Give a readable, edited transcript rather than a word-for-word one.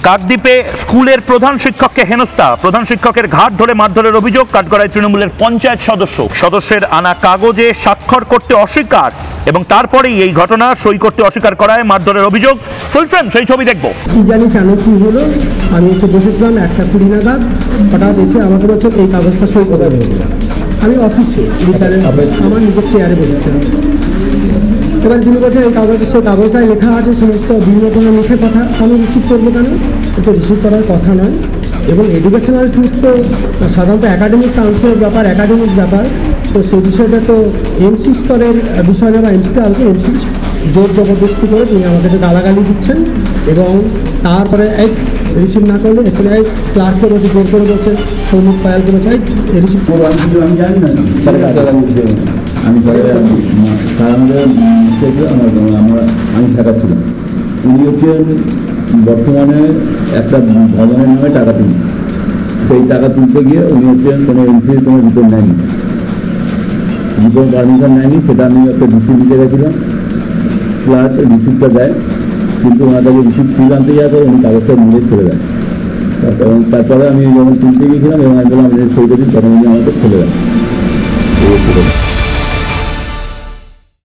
কাকদ্বীপে স্কুলের প্রধান শিক্ষককে হেনস্থা, প্রধান শিক্ষকের ঘাট ধরে মারধরের অভিযোগ। কাঠগড়ায় তৃণমূলের পঞ্চায়েত সদস্যের আনা কাগজে স্বাক্ষর করতে অস্বীকার এবং তারপরেই এই ঘটনা, সই করতে অস্বীকার করায় মারধরের অভিযোগ। ফুল ফ্রেম সেই ছবি দেখবো। কি জানি কেন কি হলো, আমি এসে বসেছিলাম 1:20 নাগাদ, হঠাৎ এসে আমাকে বলছে এই কাগজটা সই করে দেবে। আমি অফিসে বিদ্যালয়ের আমার নিজের চেয়ারে বসেছিলাম। এবার তিনি বলছেন এই কাগজটায় লেখা আছে সমস্ত বিভিন্ন ধরনের মিথ্যে কথা, আমি রিসিভ করবো কেন? এটা রিসিভ করার কথা নয়। এবং এডুকেশনাল ট্রুথ তো সাধারণত একাডেমিক কাউন্সিলের ব্যাপার, একাডেমিক ব্যাপার, তো সেই বিষয়টা তো এমসি স্তরের বিষয় না, বা এমসিতে আলোকে এমসি জোর জবরদস্তি করে তিনি আমাদেরকে গালাগালি দিচ্ছেন। এবং তারপরে এক রিসিভ না করলে এখানে ক্লার্ককে বলছে, জোর করে বলছে, সৌমিক পায়ালকে বলছে রিসিভ করবো। আমি জানি না, আমি আমি ঠেকাচ্ছিলাম। উনি হচ্ছেন বর্তমানে একটা ভবনের নামে টাকা তুলি, সেই টাকা তুলতে গিয়ে উনি হচ্ছেন কোনো এমসির কোনো রিপোর্ট নেয়নি, রিপোর্ট পারমিশন নেয়নি। সেটা আমি একটা রিসিপ্ট দিতে গেছিলাম, ক্লার্ক রিসিপ্টটা দেয়, কিন্তু ওনার কাছে রিসিপ্ট সিল আনতে যাওয়ার পর উনি কাগজটা নিজে ফেলে দেয়। এবং তারপরে আমি যখন তুলতে গিয়েছিলাম এবং আমি বললাম সই করে দিন, তখন উনি আমাকে ফেলে দেয়।